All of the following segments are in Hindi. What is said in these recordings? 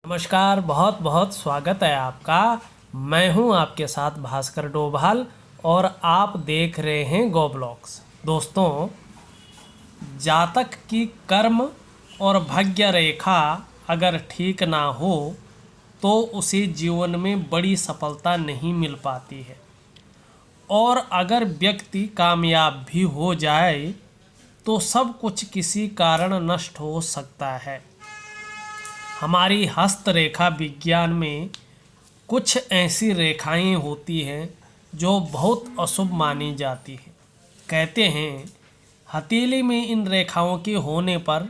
नमस्कार, बहुत बहुत स्वागत है आपका। मैं हूं आपके साथ भास्कर डोभाल और आप देख रहे हैं गो ब्लॉग्स। दोस्तों, जातक की कर्म और भाग्य रेखा अगर ठीक ना हो तो उसे जीवन में बड़ी सफलता नहीं मिल पाती है, और अगर व्यक्ति कामयाब भी हो जाए तो सब कुछ किसी कारण नष्ट हो सकता है। हमारी हस्तरेखा विज्ञान में कुछ ऐसी रेखाएं होती हैं जो बहुत अशुभ मानी जाती हैं। कहते हैं हथेली में इन रेखाओं के होने पर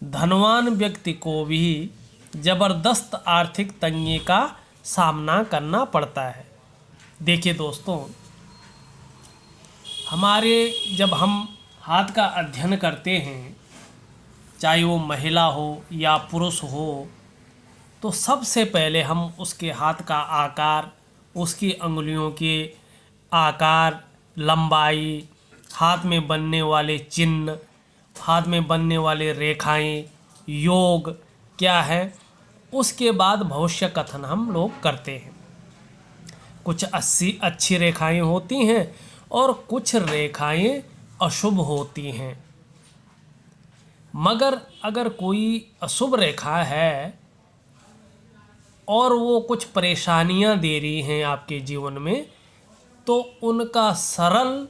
धनवान व्यक्ति को भी ज़बरदस्त आर्थिक तंगी का सामना करना पड़ता है। देखिए दोस्तों, हमारे जब हम हाथ का अध्ययन करते हैं, चाहे वो महिला हो या पुरुष हो, तो सबसे पहले हम उसके हाथ का आकार, उसकी अंगुलियों के आकार, लंबाई, हाथ में बनने वाले चिन्ह, हाथ में बनने वाले रेखाएं, योग क्या है, उसके बाद भविष्य कथन हम लोग करते हैं। कुछ अच्छी रेखाएं होती हैं और कुछ रेखाएं अशुभ होती हैं। मगर अगर कोई अशुभ रेखा है और वो कुछ परेशानियां दे रही हैं आपके जीवन में, तो उनका सरल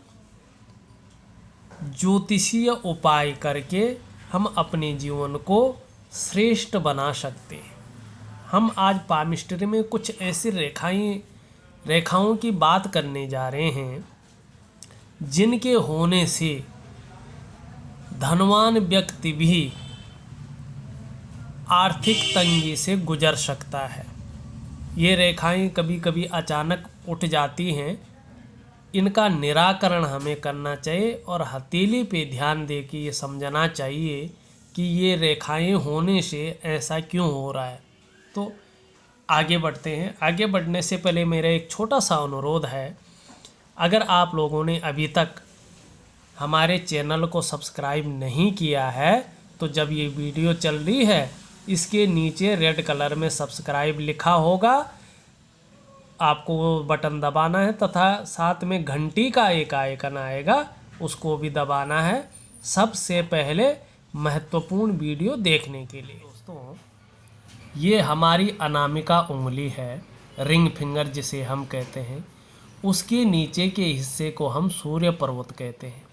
ज्योतिषीय उपाय करके हम अपने जीवन को श्रेष्ठ बना सकते हैं। हम आज पामिस्ट्री में कुछ ऐसी रेखाओं की बात करने जा रहे हैं जिनके होने से धनवान व्यक्ति भी आर्थिक तंगी से गुजर सकता है। ये रेखाएं कभी कभी अचानक उठ जाती हैं। इनका निराकरण हमें करना चाहिए और हथेली पे ध्यान दे के ये समझना चाहिए कि ये रेखाएं होने से ऐसा क्यों हो रहा है। तो आगे बढ़ते हैं। आगे बढ़ने से पहले मेरा एक छोटा सा अनुरोध है, अगर आप लोगों ने अभी तक हमारे चैनल को सब्सक्राइब नहीं किया है तो जब ये वीडियो चल रही है इसके नीचे रेड कलर में सब्सक्राइब लिखा होगा, आपको वो बटन दबाना है तथा साथ में घंटी का एक आइकन आएगा, उसको भी दबाना है सबसे पहले महत्वपूर्ण वीडियो देखने के लिए। दोस्तों, ये हमारी अनामिका उंगली है, रिंग फिंगर जिसे हम कहते हैं। उसके नीचे के हिस्से को हम सूर्य पर्वत कहते हैं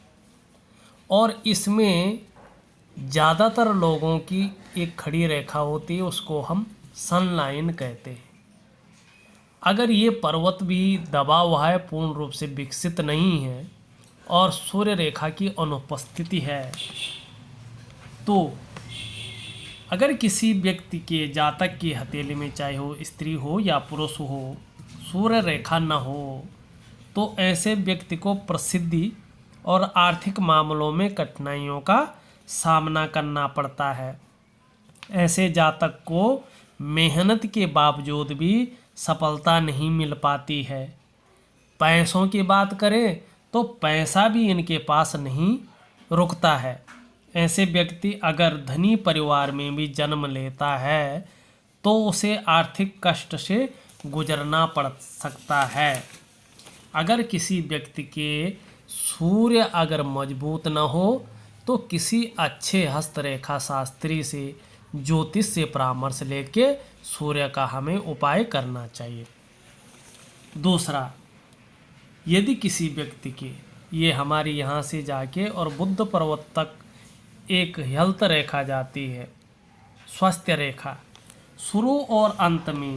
और इसमें ज़्यादातर लोगों की एक खड़ी रेखा होती है, उसको हम सन लाइन कहते हैं। अगर ये पर्वत भी दबा हुआ है, पूर्ण रूप से विकसित नहीं है और सूर्य रेखा की अनुपस्थिति है, तो अगर किसी व्यक्ति के जातक की हथेली में, चाहे वो स्त्री हो या पुरुष हो, सूर्य रेखा न हो, तो ऐसे व्यक्ति को प्रसिद्धि और आर्थिक मामलों में कठिनाइयों का सामना करना पड़ता है। ऐसे जातक को मेहनत के बावजूद भी सफलता नहीं मिल पाती है। पैसों की बात करें तो पैसा भी इनके पास नहीं रुकता है। ऐसे व्यक्ति अगर धनी परिवार में भी जन्म लेता है तो उसे आर्थिक कष्ट से गुजरना पड़ सकता है। अगर किसी व्यक्ति के सूर्य अगर मजबूत न हो तो किसी अच्छे हस्तरेखा शास्त्री से, ज्योतिष से परामर्श लेके सूर्य का हमें उपाय करना चाहिए। दूसरा, यदि किसी व्यक्ति के ये हमारी यहाँ से जाके और बुद्ध पर्वत तक एक हेल्थ रेखा जाती है, स्वास्थ्य रेखा, शुरू और अंत में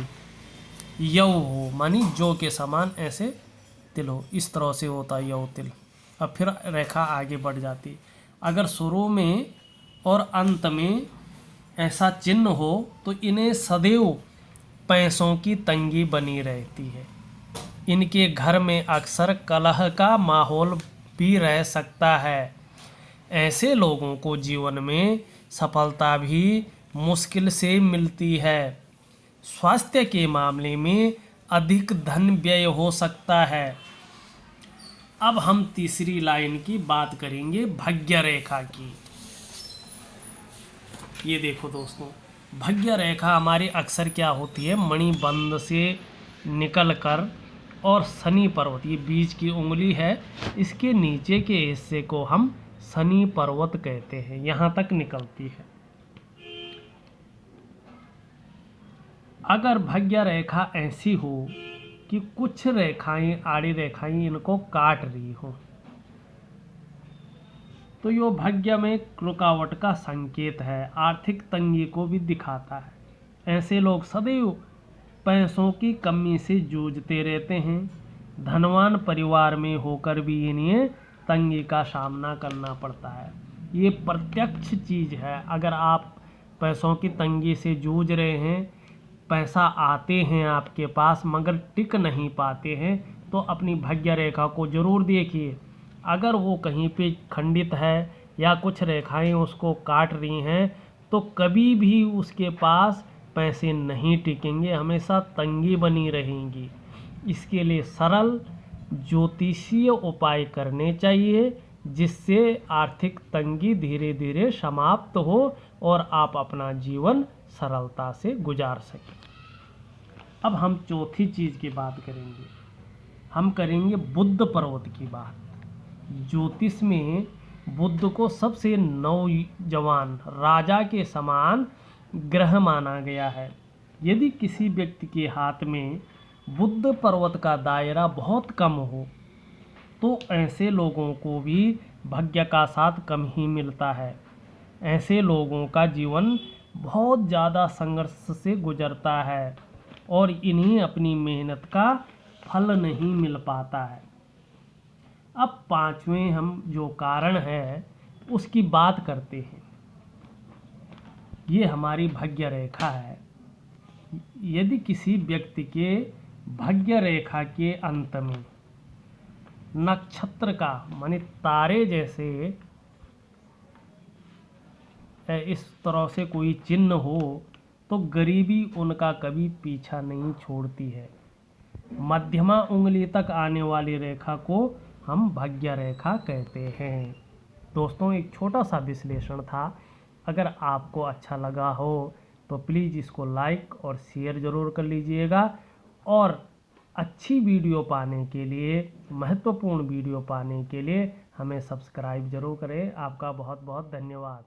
यव हो, मानी जो के समान ऐसे तिल हो, इस तरह से होता है यव तिल। अब फिर रेखा आगे बढ़ जाती। अगर शुरू में और अंत में ऐसा चिन्ह हो तो इन्हें सदैव पैसों की तंगी बनी रहती है। इनके घर में अक्सर कलह का माहौल भी रह सकता है। ऐसे लोगों को जीवन में सफलता भी मुश्किल से मिलती है। स्वास्थ्य के मामले में अधिक धन व्यय हो सकता है। अब हम तीसरी लाइन की बात करेंगे, भाग्य रेखा की। ये देखो दोस्तों, भाग्य रेखा हमारी अक्सर क्या होती है, मणिबंध से निकल कर और शनि पर्वत, ये बीच की उंगली है, इसके नीचे के हिस्से को हम शनि पर्वत कहते हैं, यहाँ तक निकलती है। अगर भाग्य रेखा ऐसी हो कि कुछ रेखाएं, आड़ी रेखाएं इनको काट रही हो, तो यो भाग्य में रुकावट का संकेत है, आर्थिक तंगी को भी दिखाता है। ऐसे लोग सदैव पैसों की कमी से जूझते रहते हैं। धनवान परिवार में होकर भी इन्हें तंगी का सामना करना पड़ता है। ये प्रत्यक्ष चीज़ है। अगर आप पैसों की तंगी से जूझ रहे हैं, पैसा आते हैं आपके पास मगर टिक नहीं पाते हैं, तो अपनी भाग्य रेखा को ज़रूर देखिए। अगर वो कहीं पे खंडित है या कुछ रेखाएं उसको काट रही हैं, तो कभी भी उसके पास पैसे नहीं टिकेंगे, हमेशा तंगी बनी रहेंगी। इसके लिए सरल ज्योतिषीय उपाय करने चाहिए, जिससे आर्थिक तंगी धीरे धीरे समाप्त हो और आप अपना जीवन सरलता से गुजार सकें। अब हम चौथी चीज़ की बात करेंगे, हम करेंगे बुध पर्वत की बात। ज्योतिष में बुध को सबसे नौजवान राजा के समान ग्रह माना गया है। यदि किसी व्यक्ति के हाथ में बुध पर्वत का दायरा बहुत कम हो, तो ऐसे लोगों को भी भाग्य का साथ कम ही मिलता है। ऐसे लोगों का जीवन बहुत ज़्यादा संघर्ष से गुजरता है और इन्हें अपनी मेहनत का फल नहीं मिल पाता है। अब पांचवें हम जो कारण है उसकी बात करते हैं। ये हमारी भाग्य रेखा है। यदि किसी व्यक्ति के भाग्य रेखा के अंत में नक्षत्र का माने तारे जैसे इस तरह से कोई चिन्ह हो, तो गरीबी उनका कभी पीछा नहीं छोड़ती है। मध्यमा उंगली तक आने वाली रेखा को हम भाग्य रेखा कहते हैं। दोस्तों, एक छोटा सा विश्लेषण था। अगर आपको अच्छा लगा हो तो प्लीज़ इसको लाइक और शेयर ज़रूर कर लीजिएगा, और अच्छी वीडियो पाने के लिए, महत्वपूर्ण वीडियो पाने के लिए हमें सब्सक्राइब ज़रूर करें। आपका बहुत बहुत धन्यवाद।